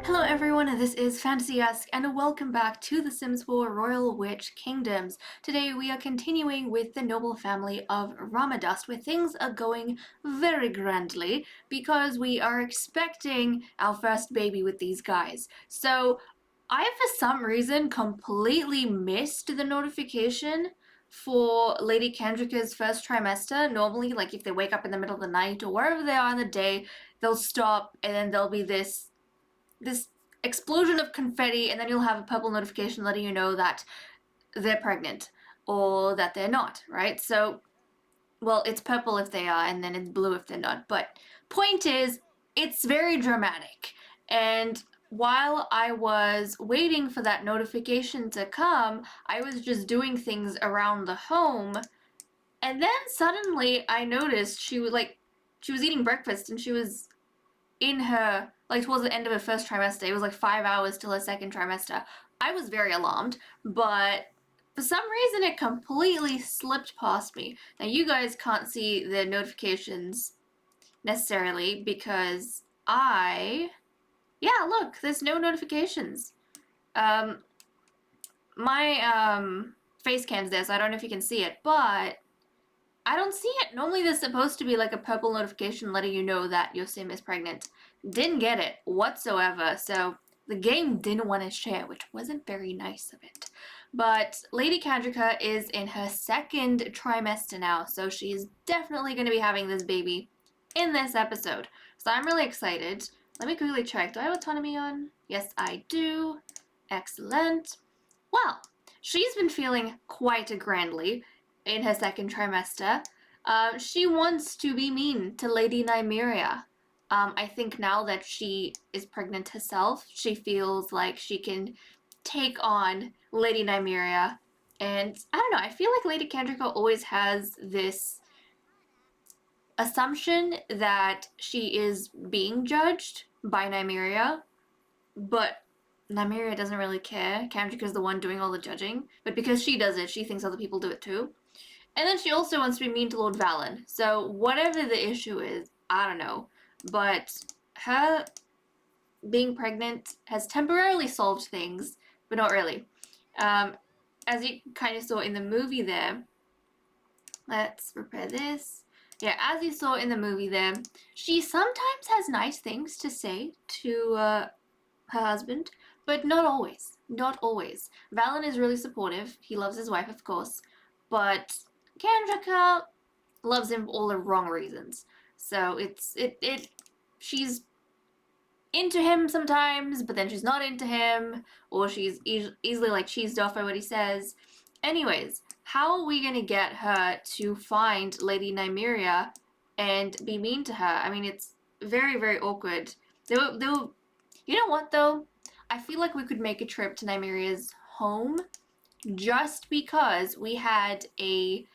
Hello everyone, this is Fantasy-esque, and welcome back to The Sims 4 Royal Witch Kingdoms. Today we are continuing with the noble family of Ramadust, where things are going very grandly, because we are expecting our first baby with these guys. So, I for some reason completely missed the notification for Lady Kendrika's first trimester. Normally, like if they wake up in the middle of the night or wherever they are in the day, they'll stop and then there'll be this explosion of confetti, and then you'll have a purple notification letting you know that they're pregnant or that they're not, right? So, well, it's purple if they are, and then it's blue if they're not. But point is, it's very dramatic. And while I was waiting for that notification to come, I was just doing things around the home, and then suddenly I noticed she was eating breakfast, and she was in her, like, towards the end of her first trimester. It was like 5 hours till her second trimester. I was very alarmed, but for some reason it completely slipped past me. Now you guys can't see the notifications necessarily because yeah, look, there's no notifications. My face cam's there, so I don't know if you can see it, but I don't see it. Normally there's supposed to be like a purple notification letting you know that your sim is pregnant. Didn't get it whatsoever, so the game didn't want to share, which wasn't very nice of it. But Lady Kendrika is in her second trimester now, so she's definitely going to be having this baby in this episode. So I'm really excited. Let me quickly check. Do I have autonomy on? Yes, I do. Excellent. Well, she's been feeling quite grandly in her second trimester. She wants to be mean to Lady Nymeria. I think now that she is pregnant herself, she feels like she can take on Lady Nymeria. And I don't know, I feel like Lady Kendrika always has this assumption that she is being judged by Nymeria, but Nymeria doesn't really care. Kendrika's the one doing all the judging, but because she does it, she thinks other people do it too. And then she also wants to be mean to Lord Valen. So whatever the issue is, I don't know. But her being pregnant has temporarily solved things, but not really. As you kind of saw in the movie there, let's repair this. Yeah, as you saw in the movie there, she sometimes has nice things to say to her husband, but not always. Not always. Valen is really supportive. He loves his wife, of course, but Kendrika loves him for all the wrong reasons. So she's into him sometimes, but then she's not into him, or she's easily like cheesed off by what he says. Anyways, how are we gonna get her to find Lady Nymeria and be mean to her? I mean, it's very, very awkward. They were, you know what though? I feel like we could make a trip to Nymeria's home just because we had a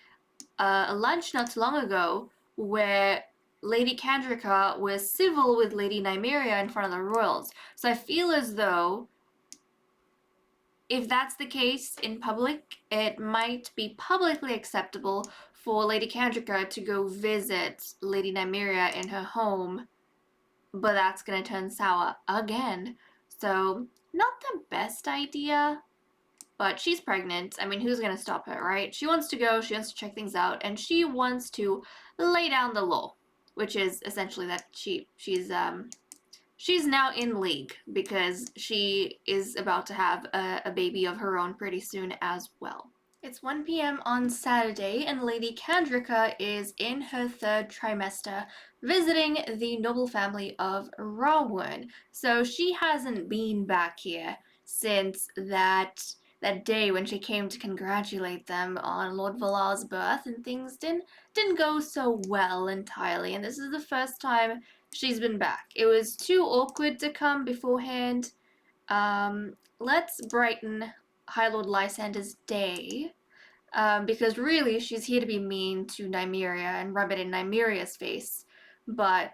lunch not too long ago where Lady Kendrika was civil with Lady Nymeria in front of the royals. So I feel as though if that's the case in public, it might be publicly acceptable for Lady Kendrika to go visit Lady Nymeria in her home, but that's gonna turn sour again. So, not the best idea, but she's pregnant. I mean, who's gonna stop her, right? She wants to go, she wants to check things out, and she wants to lay down the law, which is essentially that she's now in league because she is about to have a baby of her own pretty soon as well. It's 1 p.m. on Saturday, and Lady Kendrika is in her third trimester visiting the noble family of Rawern. So she hasn't been back here since that day when she came to congratulate them on Lord Valar's birth, and things didn't go so well entirely, and this is the first time she's been back. It was too awkward to come beforehand. Let's brighten High Lord Lysander's day, because really she's here to be mean to Nymeria and rub it in Nymeria's face, but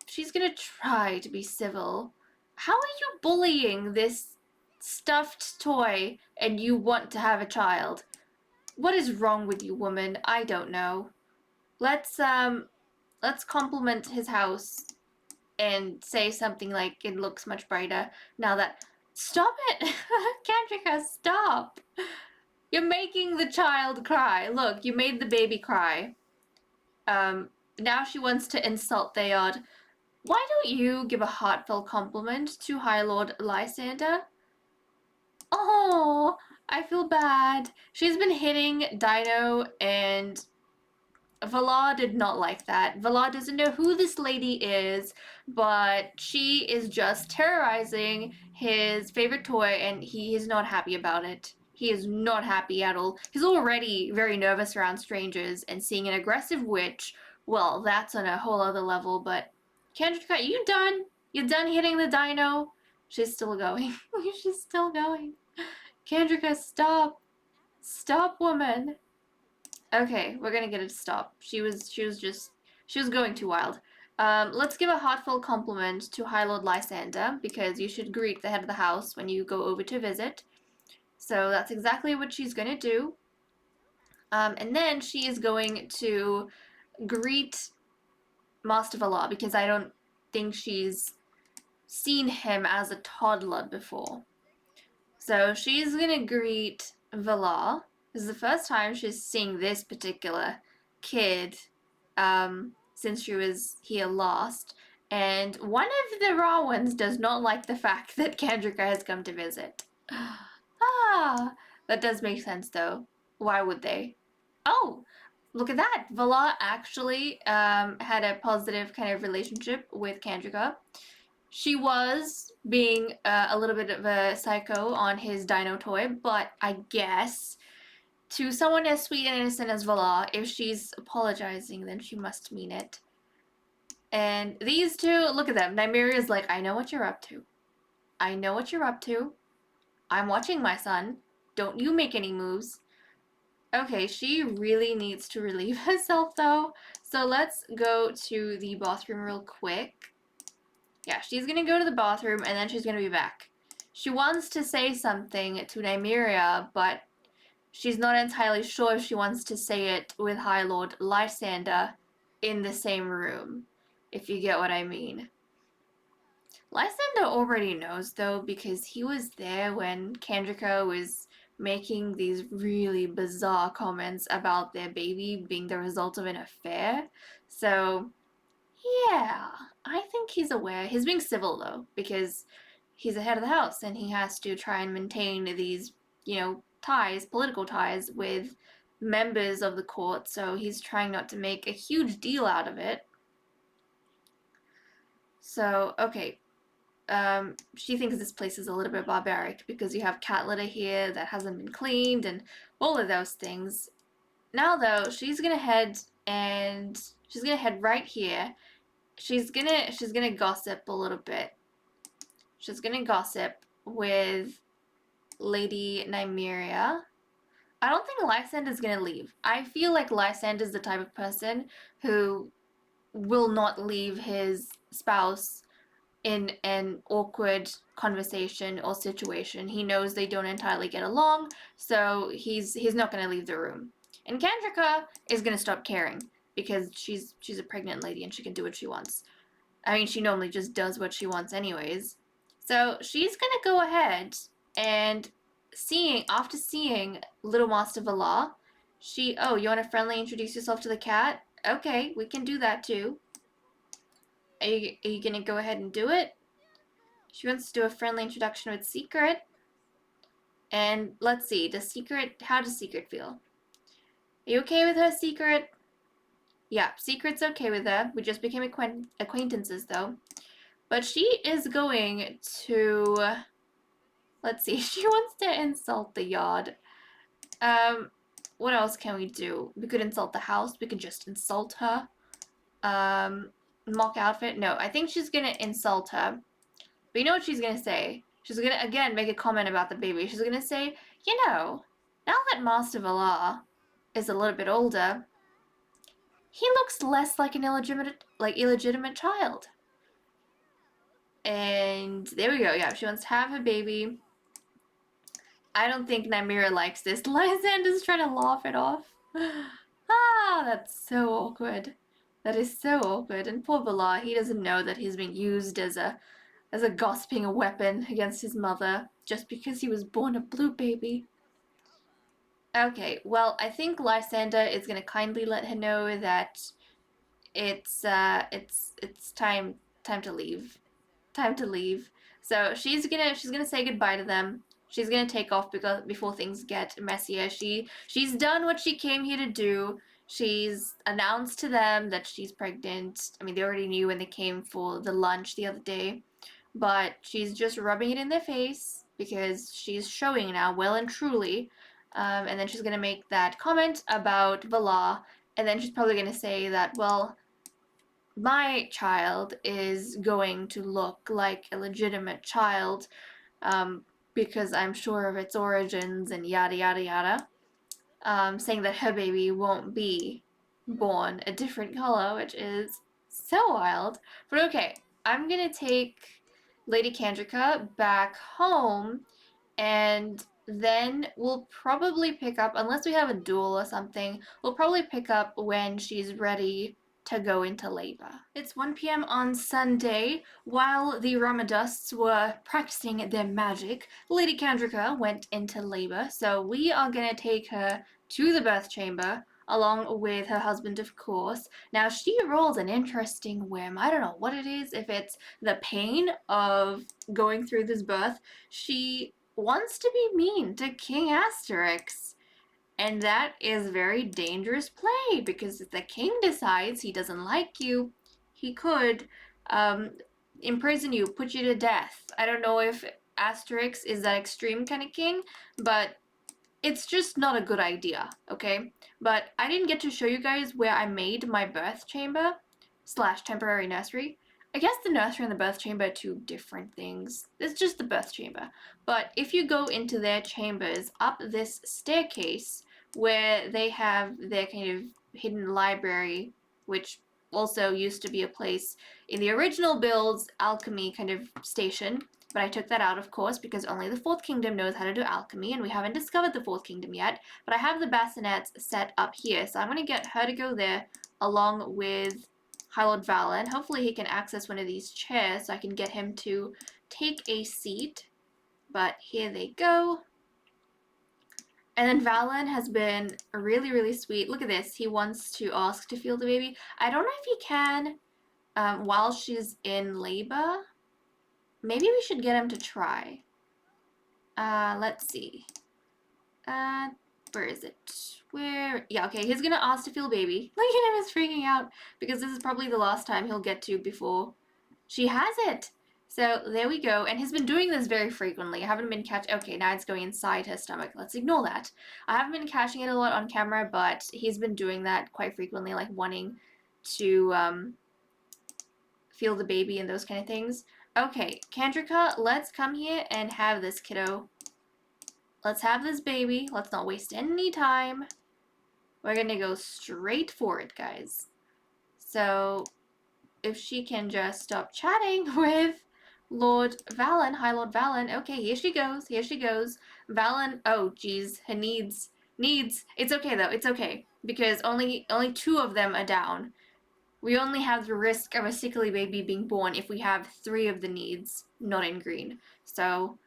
she's gonna try to be civil. How are you bullying this stuffed toy and you want to have a child? What is wrong with you, woman? I don't know. Let's compliment his house. and say something like, it looks much brighter now that... Stop it! Kendrika, stop! You're making the child cry. Look, you made the baby cry. Now she wants to insult Theod. Why don't you give a heartfelt compliment to High Lord Lysander? Oh, I feel bad. She's been hitting Dino, and Valar did not like that. Valar doesn't know who this lady is, but she is just terrorizing his favorite toy, and he is not happy about it. He is not happy at all. He's already very nervous around strangers, and seeing an aggressive witch, well, that's on a whole other level, but... Kendrika, you done? You done hitting the dino? She's still going. She's still going. Kendrika, stop. Stop, woman. Okay, we're gonna get it to stop. She was going too wild. Let's give a heartfelt compliment to High Lord Lysander, because you should greet the head of the house when you go over to visit. So that's exactly what she's gonna do. And then she is going to greet Master Valar, because I don't think she's seen him as a toddler before. So she's gonna greet Valar. This is the first time she's seeing this particular kid since she was here last. And one of the Rawans does not like the fact that Kendrika has come to visit. Ah, that does make sense though. Why would they? Oh, look at that. Valar actually had a positive kind of relationship with Kendrika. She was being a little bit of a psycho on his dino toy, but I guess to someone as sweet and innocent as Valar, if she's apologizing, then she must mean it. And these two, look at them. Nymeria's like, I know what you're up to. I know what you're up to. I'm watching my son. Don't you make any moves. Okay, she really needs to relieve herself though. So let's go to the bathroom real quick. Yeah, she's gonna go to the bathroom and then she's gonna be back. She wants to say something to Nymeria, but she's not entirely sure if she wants to say it with High Lord Lysander in the same room, if you get what I mean. Lysander already knows though, because he was there when Kendrika was making these really bizarre comments about their baby being the result of an affair. So yeah, I think he's aware. He's being civil though, because he's the head of the house and he has to try and maintain these, ties, political ties with members of the court, so he's trying not to make a huge deal out of it. So, okay. She thinks this place is a little bit barbaric because you have cat litter here that hasn't been cleaned and all of those things. Now though, she's gonna head right here. She's gonna gossip a little bit. She's gonna gossip with Lady Nymeria. I don't think Lysander's gonna leave. I feel like Lysander's the type of person who will not leave his spouse in an awkward conversation or situation. He knows they don't entirely get along, so he's not gonna leave the room. And Kendrika is gonna stop caring because she's a pregnant lady and she can do what she wants. I mean, she normally just does what she wants anyways. So she's gonna go ahead and after seeing Little Master Valar, oh, you want to friendly introduce yourself to the cat? Okay, we can do that too. Are you gonna go ahead and do it? She wants to do a friendly introduction with Secret. And let's see, how does Secret feel? Are you okay with her, Secret? Yeah, Secret's okay with her. We just became acquaintances though. But she is going to... Let's see, she wants to insult the yard. What else can we do? We could insult the house. We could just insult her. Mock outfit? No, I think she's gonna insult her. But you know what she's gonna say? She's gonna, again, make a comment about the baby. She's gonna say, now that Master Valar is a little bit older, he looks less like an illegitimate child. And there we go. Yeah, she wants to have a baby. I don't think Nymeria likes this. Lysander's trying to laugh it off. Ah, that's so awkward. That is so awkward. And poor Valar, he doesn't know that he's being used as a gossiping weapon against his mother just because he was born a blue baby. Okay, well, I think Lysander is gonna kindly let her know that it's time to leave. Time to leave. So she's gonna say goodbye to them. She's gonna take off because before things get messier. She's done what she came here to do. She's announced to them that she's pregnant. I mean, they already knew when they came for the lunch the other day, but she's just rubbing it in their face because she's showing now, well and truly. And then she's gonna make that comment about Valar, and then she's probably gonna say that, well, my child is going to look like a legitimate child, because I'm sure of its origins and yada yada yada, saying that her baby won't be born a different color, which is so wild. But okay, I'm gonna take Lady Kandrika back home, and then we'll probably pick up, unless we have a duel or something, we'll probably pick up when she's ready to go into labor. It's 1 p.m. on Sunday. While the Ramadusts were practicing their magic, Lady Kandrika went into labor, so we are gonna take her to the birth chamber along with her husband, of course. Now, she rolled an interesting whim. I don't know what it is, if it's the pain of going through this birth. She wants to be mean to King Asterix. And that is very dangerous play, because if the king decides he doesn't like you, he could imprison you, put you to death. I don't know if Asterix is that extreme kind of king, but it's just not a good idea, okay? But I didn't get to show you guys where I made my birth chamber / temporary nursery. I guess the nursery and the birth chamber are two different things. It's just the birth chamber. But if you go into their chambers up this staircase where they have their kind of hidden library, which also used to be a place in the original build's alchemy kind of station, but I took that out, of course, because only the Fourth Kingdom knows how to do alchemy, and we haven't discovered the Fourth Kingdom yet. But I have the bassinets set up here, so I'm going to get her to go there along with High Lord Valen. Hopefully he can access one of these chairs so I can get him to take a seat. But here they go. And then Valen has been really, really sweet. Look at this. He wants to ask to feel the baby. I don't know if he can while she's in labor. Maybe we should get him to try. Let's see. Where is it? Yeah, okay, he's gonna ask to feel baby. Look at him, he's freaking out, because this is probably the last time he'll get to before she has it. So there we go, and he's been doing this very frequently. I haven't been okay, now it's going inside her stomach. Let's ignore that. I haven't been catching it a lot on camera, but he's been doing that quite frequently, like wanting to feel the baby and those kind of things. Okay, Kandrika, let's come here and have this kiddo. Let's have this baby. Let's not waste any time. We're gonna go straight for it, guys. So, if she can just stop chatting with Lord Valen, High Lord Valen. Okay, here she goes. Here she goes. Valen. Oh, geez, her needs. It's okay though. It's okay, because only 2 of them are down. We only have the risk of a sickly baby being born if we have 3 of the needs not in green. So,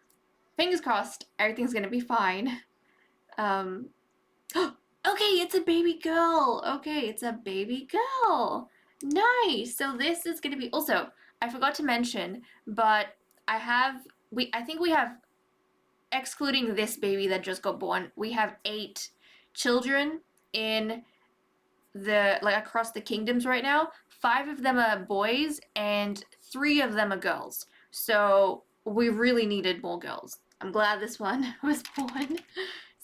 fingers crossed, everything's gonna be fine. Okay, it's a baby girl. Okay, it's a baby girl. Nice. So this is gonna be, also, I forgot to mention, but I think we have, excluding this baby that just got born, we have 8 children in across the kingdoms right now. 5 of them are boys and 3 of them are girls. So we really needed more girls. I'm glad this one was born.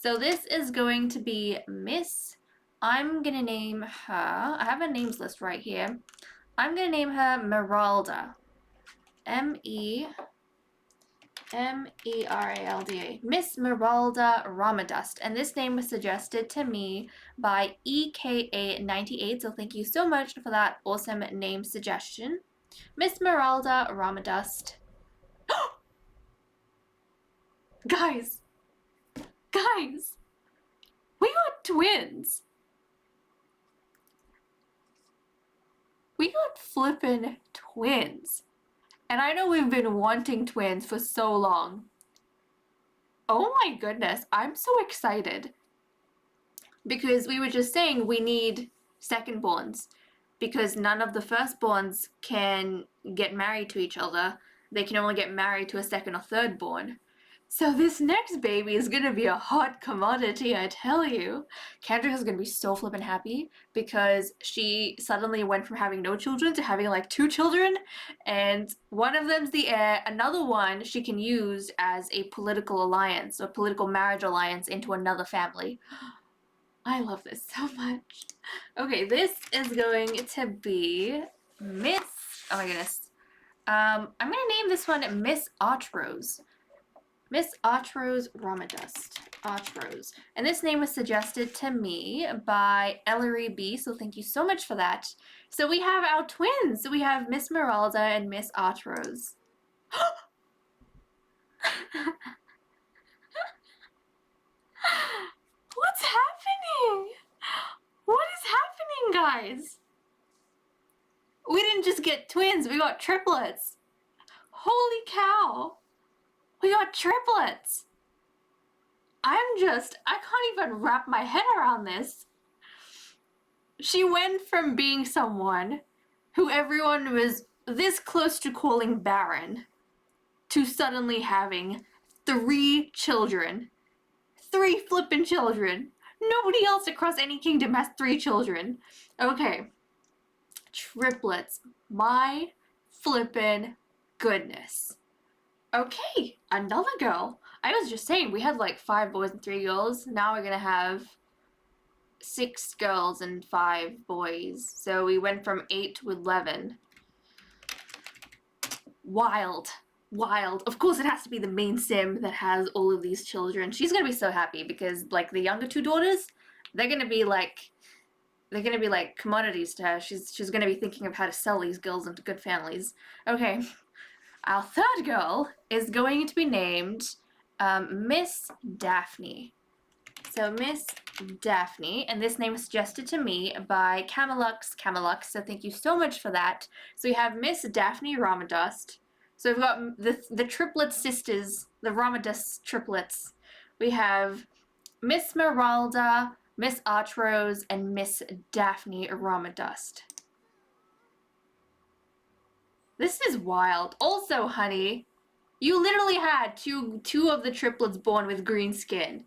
So this is going to be Miss. I'm gonna name her, I have a names list right here. I'm gonna name her Meralda. Meralda. Miss Meralda Ramadust. And this name was suggested to me by EKA98, so thank you so much for that awesome name suggestion. Miss Meralda Ramadust. Guys! Guys! We got twins! We got flippin' twins. And I know we've been wanting twins for so long. Oh my goodness, I'm so excited. Because we were just saying we need secondborns. Because none of the firstborns can get married to each other. They can only get married to a second or thirdborn. So this next baby is gonna be a hot commodity, I tell you. Kendra is gonna be so flippin' happy because she suddenly went from having no children to having like 2 children, and one of them's the heir, another one she can use as a political alliance or political marriage alliance into another family. I love this so much. Okay, this is going to be Miss, oh my goodness. I'm gonna name this one Miss Archrose. Miss Archrose Ramadust. Archrose. And this name was suggested to me by Ellery B, so thank you so much for that. So we have our twins. We have Miss Meralda and Miss Archrose. What's happening? What is happening, guys? We didn't just get twins, we got triplets. Holy cow. We got triplets. I can't even wrap my head around this. She went from being someone who everyone was this close to calling barren to suddenly having 3 children. 3 flippin' children. Nobody else across any kingdom has 3 children. Okay. Triplets. My flippin' goodness. Okay, another girl. I was just saying, we had like 5 boys and 3 girls. Now we're gonna have 6 girls and 5 boys. So we went from 8 to 11. Wild. Wild. Of course it has to be the main sim that has all of these children. She's gonna be so happy because like the younger 2 daughters, they're gonna be like commodities to her. She's gonna be thinking of how to sell these girls into good families. Okay. Our 3rd girl is going to be named Miss Daphne. So Miss Daphne, and this name was suggested to me by Camelux, so thank you so much for that. So we have Miss Daphne Ramadust. So we've got the triplet sisters, the Ramadust triplets. We have Miss Meralda, Miss Archrose, and Miss Daphne Ramadust. This is wild. Also, honey, you literally had two of the triplets born with green skin.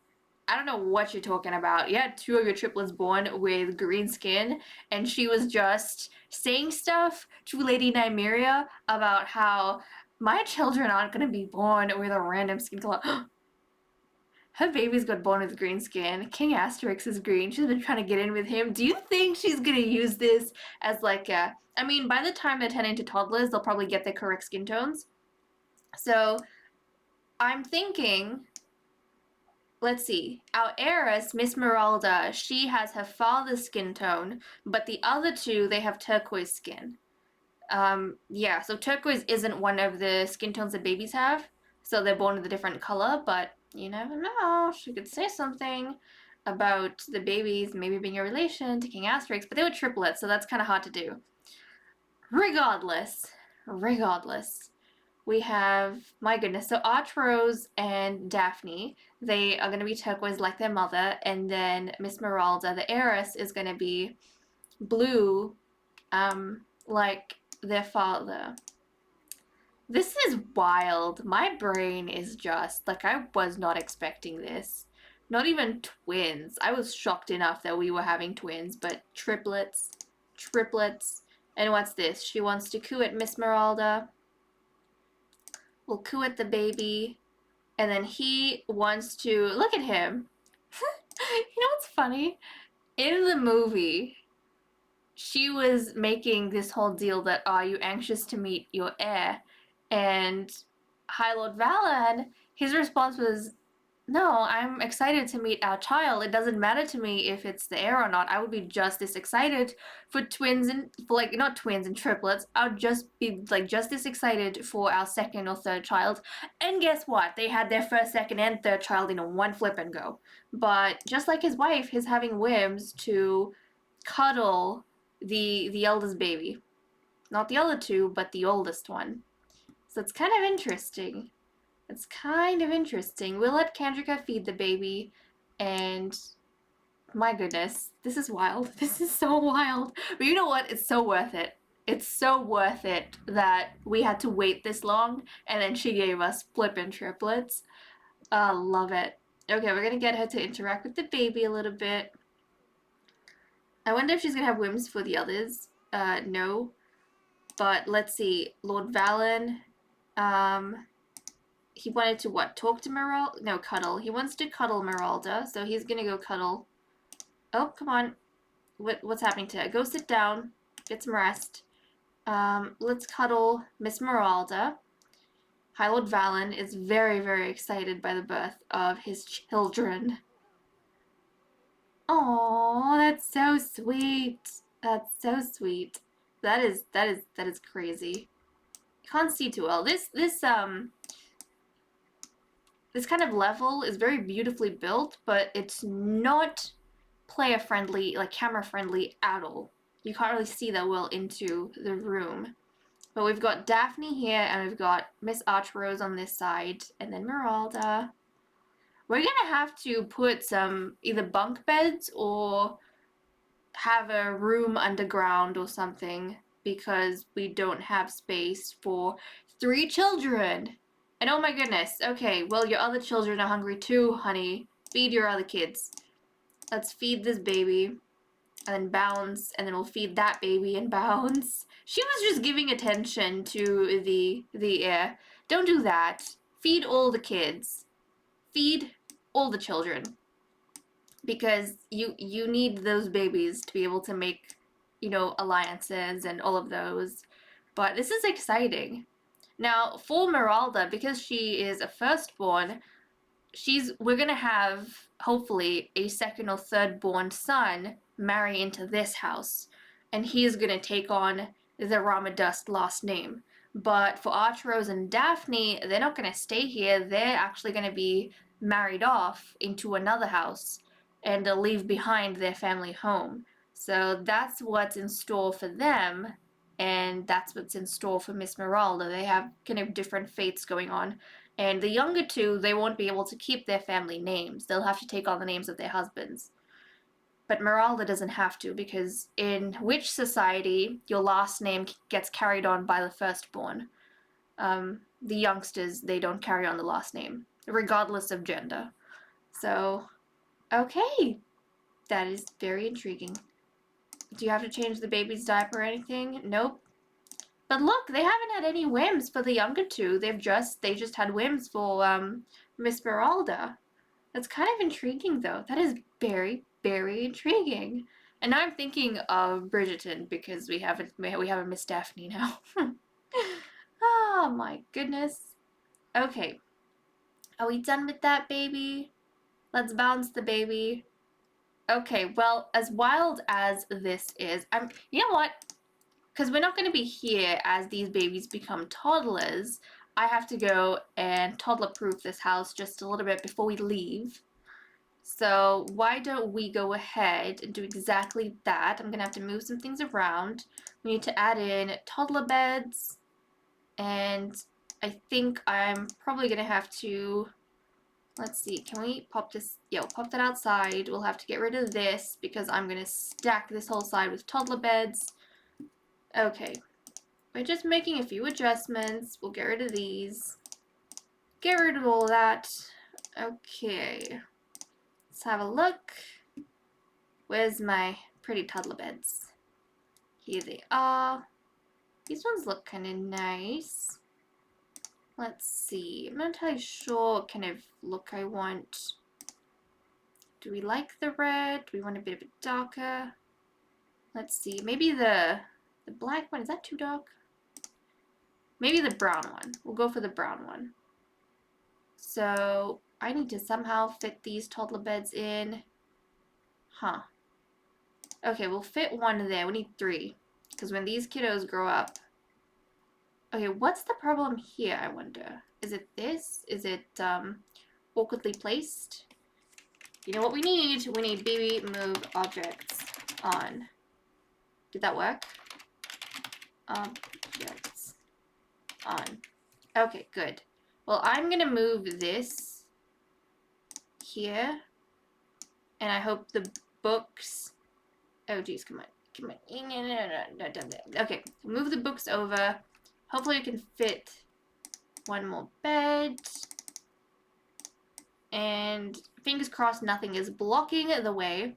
I don't know what you're talking about. You had 2 of your triplets born with green skin, and she was just saying stuff to Lady Nymeria about how my children aren't going to be born with a random skin color. Her babies got born with green skin. King Asterix is green. She's been trying to get in with him. Do you think she's going to use this as like a... I mean, by the time they're turning into toddlers, they'll probably get their correct skin tones. So, I'm thinking... Let's see. Our heiress, Miss Meralda, she has her father's skin tone, but the other 2, they have turquoise skin. Yeah, so turquoise isn't one of the skin tones that babies have, so they're born with a different color, but you never know. She could say something about the babies maybe being a relation to King Asterix, but they were triplets, so that's kind of hard to do. Regardless, we have, my goodness, so Archrose and Daphne, they are going to be turquoise like their mother, and then Miss Meralda, the heiress, is going to be blue like their father. This is wild. My brain is just, like, I was not expecting this. Not even twins. I was shocked enough that we were having twins, but triplets. And what's this? She wants to coo at Miss Meralda. We'll coo at the baby. And then he wants to, look at him. You know what's funny? In the movie, she was making this whole deal that, are you anxious to meet your heir? And High Lord Valan, his response was, no, I'm excited to meet our child. It doesn't matter to me if it's the heir or not. I would be just as excited for twins and, for like, not twins and triplets. I would just be like just as excited for our 2nd or 3rd child. And guess what? They had their 1st, 2nd, and 3rd child in one flip and go. But just like his wife, he's having whims to cuddle the eldest baby. Not the other two, but the oldest one. So it's kind of interesting. It's kind of interesting. We'll let Kendrika feed the baby, and my goodness, this is wild. This is so wild. But you know what? It's so worth it. It's so worth it that we had to wait this long, and then she gave us flippin' triplets. Love it. Okay, we're gonna get her to interact with the baby a little bit. I wonder if she's gonna have whims for the others. No. But let's see. Lord Valen, he wanted to what? Talk to Meralda? No, cuddle. He wants to cuddle Meralda, so he's gonna go cuddle. Oh, come on. What's happening to her? Go sit down. Get some rest. Let's cuddle Miss Meralda. High Lord Valen is very, very excited by the birth of his children. Oh, that's so sweet. That's so sweet. That is crazy. Can't see too well. This kind of level is very beautifully built, but it's not player friendly, like camera friendly at all. You can't really see that well into the room. But we've got Daphne here, and we've got Miss Archrose on this side, and then Meralda. We're gonna have to put some either bunk beds or have a room underground or something, because we don't have space for 3 children. And oh my goodness, okay, well, your other children are hungry too, honey. Feed your other kids. Let's feed this baby, and then bounce, and then we'll feed that baby and bounce. She was just giving attention to the air. Don't do that. Feed all the kids. Feed all the children. Because you need those babies to be able to make, you know, alliances and all of those. But this is exciting. Now, for Meralda, because she is a firstborn, we're gonna have, hopefully, a second or third born son marry into this house. And he is gonna take on the Ramadust last name. But for Archrose and Daphne, they're not gonna stay here. They're actually gonna be married off into another house, and they'll leave behind their family home. So that's what's in store for them, and that's what's in store for Miss Meralda. They have kind of different fates going on. And the younger two, they won't be able to keep their family names. They'll have to take on the names of their husbands. But Meralda doesn't have to, because in witch society, your last name gets carried on by the firstborn. The youngsters, they don't carry on the last name, regardless of gender. So, okay. That is very intriguing. Do you have to change the baby's diaper or anything? Nope. But look, they haven't had any whims for the younger two. They just had whims for Miss Meralda. That's kind of intriguing, though. That is very, very intriguing. And now I'm thinking of Bridgerton, because we have a Miss Daphne now. Oh my goodness. Okay. Are we done with that baby? Let's bounce the baby. Okay, well, as wild as this is, you know what? Because we're not going to be here as these babies become toddlers. I have to go and toddler-proof this house just a little bit before we leave. So why don't we go ahead and do exactly that? I'm going to have to move some things around. We need to add in toddler beds. And I think I'm probably going to have to... Let's see, can we pop this? Yeah, we'll pop that outside. We'll have to get rid of this, because I'm going to stack this whole side with toddler beds. Okay. We're just making a few adjustments. We'll get rid of these. Get rid of all that. Okay. Let's have a look. Where's my pretty toddler beds? Here they are. These ones look kind of nice. Let's see. I'm not entirely sure what kind of look I want. Do we like the red? Do we want a bit of a darker? Let's see. Maybe the black one. Is that too dark? Maybe the brown one. We'll go for the brown one. So I need to somehow fit these toddler beds in. Huh. Okay, we'll fit one there. We need 3. Because when these kiddos grow up... Okay, what's the problem here, I wonder? Is it this? Is it awkwardly placed? You know what we need? We need baby move objects on. Did that work? objects on. Okay, good. Well, I'm gonna move this here, and I hope the books... Oh, geez, come on. Come on. Okay, move the books over. Hopefully we can fit one more bed. And fingers crossed nothing is blocking the way.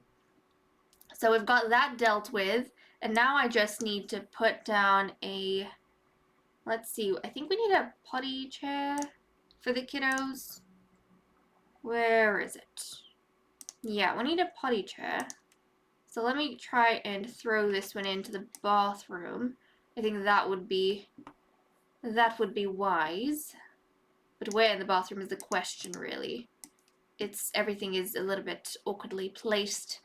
So we've got that dealt with. And now I just need to put down a... Let's see. I think we need a potty chair for the kiddos. Where is it? Yeah, we need a potty chair. So let me try and throw this one into the bathroom. I think that would be wise. But where in the bathroom is the question, really. Everything is a little bit awkwardly placed,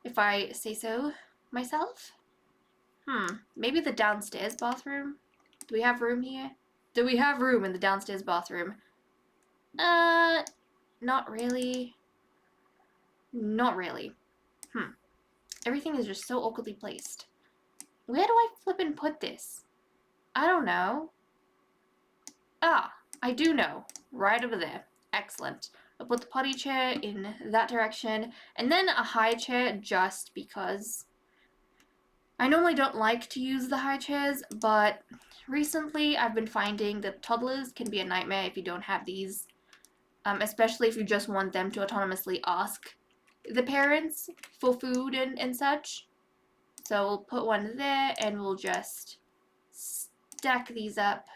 if I say so myself. Maybe the downstairs bathroom? Do we have room here? Do we have room in the downstairs bathroom? Not really. Not really. Everything is just so awkwardly placed. Where do I flip and put this? I don't know. Ah, I do know. Right over there. Excellent. I'll put the potty chair in that direction, and then a high chair just because I normally don't like to use the high chairs, but recently I've been finding that toddlers can be a nightmare if you don't have these, especially if you just want them to autonomously ask the parents for food and such. So we'll put one there, and we'll just stack these up.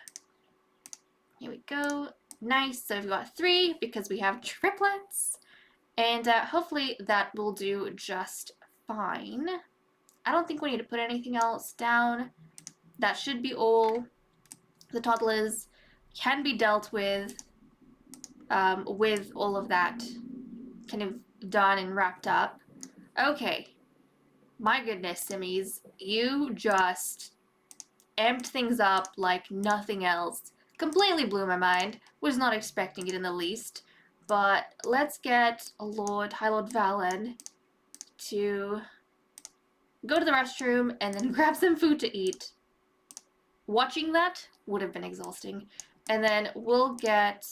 Here we go. Nice. So we've got 3 because we have triplets. And hopefully that will do just fine. I don't think we need to put anything else down. That should be all. The toddlers can be dealt with all of that kind of done and wrapped up. Okay. My goodness, Simmies. You just amped things up like nothing else. Completely blew my mind. Was not expecting it in the least. But let's get High Lord Valen to go to the restroom and then grab some food to eat. Watching that would have been exhausting. And then we'll get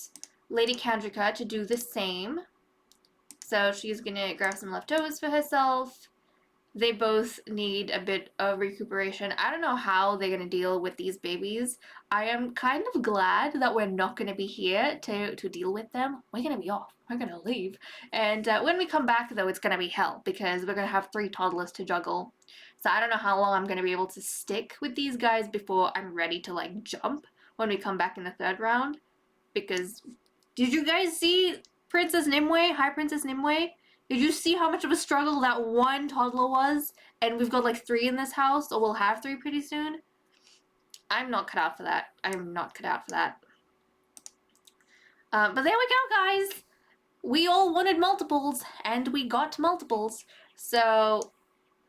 Lady Kandrika to do the same. So she's gonna grab some leftovers for herself. They both need a bit of recuperation. I don't know how they're going to deal with these babies. I am kind of glad that we're not going to be here to deal with them. We're going to be off. We're going to leave. And when we come back, though, it's going to be hell because we're going to have 3 toddlers to juggle. So I don't know how long I'm going to be able to stick with these guys before I'm ready to, like, jump when we come back in the 3rd round. Because did you guys see Princess Nimue? Hi, Princess Nimue. Did you see how much of a struggle that one toddler was? And we've got like 3 in this house, or we'll have 3 pretty soon. I'm not cut out for that. I'm not cut out for that. But there we go, guys. We all wanted multiples, and we got multiples. So,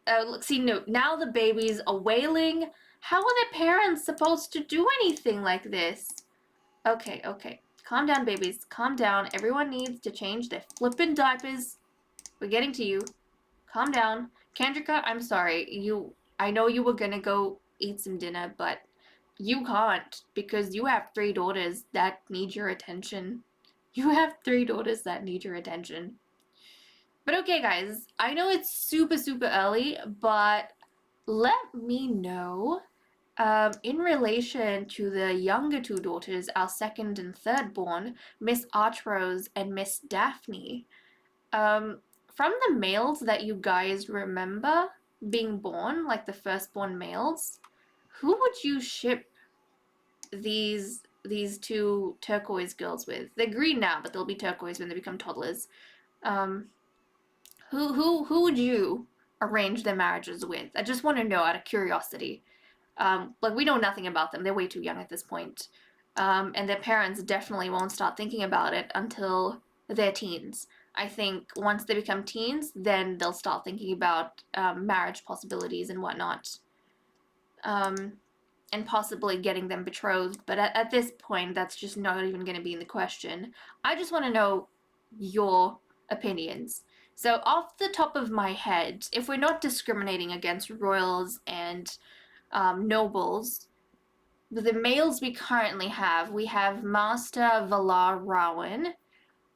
let's see, no, now the babies are wailing. How are their parents supposed to do anything like this? Okay, okay. Calm down, babies. Calm down. Everyone needs to change their flippin' diapers. We're getting to you. Calm down. Kandrika, I'm sorry. I know you were gonna go eat some dinner, but you can't because you have 3 daughters that need your attention. You have 3 daughters that need your attention. But okay, guys. I know it's super, super early, but let me know in relation to the younger 2 daughters, our 2nd and 3rd born, Miss Archrose and Miss Daphne. From the males that you guys remember being born, like the firstborn males, who would you ship these 2 turquoise girls with? They're green now, but they'll be turquoise when they become toddlers. Who would you arrange their marriages with? I just want to know out of curiosity. Like, we know nothing about them. They're way too young at this point. And their parents definitely won't start thinking about it until they're teens. I think once they become teens, then they'll start thinking about marriage possibilities and whatnot. And possibly getting them betrothed. But at this point, that's just not even going to be in the question. I just want to know your opinions. So off the top of my head, if we're not discriminating against royals and nobles, the males we currently have, we have Master Valar Rowan.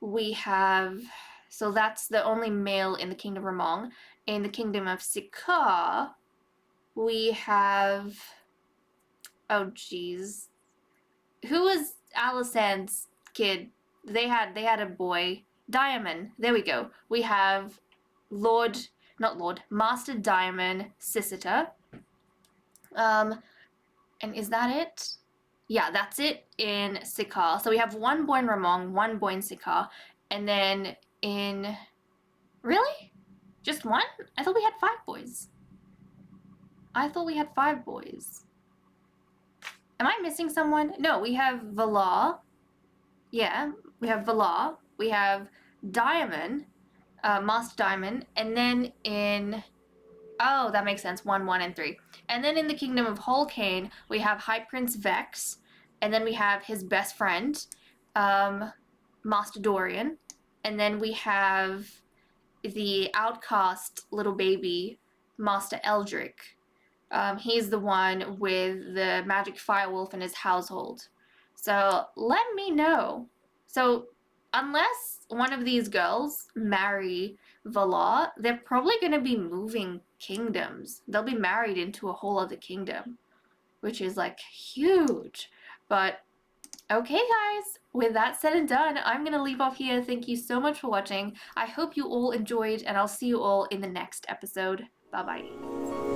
We have, so that's the only male in the Kingdom of Ramong. In the Kingdom of Sikaar, we have, oh geez, who was Alysanne's kid? They had a boy, Diamond. There we go. We have Master Diamond Sisita. And is that it? Yeah, that's it in Sikaar. So we have one boy in Ramong, one boy in Sikaar, and then in, really? Just one? I thought we had 5 boys. I thought we had 5 boys. Am I missing someone? No, we have Valar. Yeah, we have Valar. We have Diamond, Master Diamond, and then in, oh, that makes sense. 1, 1, and 3. And then in the Kingdom of Holcane, we have High Prince Vex, and then we have his best friend, Master Dorian, and then we have the outcast little baby, Master Eldrick. He's the one with the magic firewolf in his household. So let me know. So unless one of these girls marry Valar, they're probably going to be moving kingdoms. They'll be married into a whole other kingdom, which is like huge. But okay, guys, with that said and done, I'm going to leave off here. Thank you so much for watching. I hope you all enjoyed, and I'll see you all in the next episode. Bye-bye.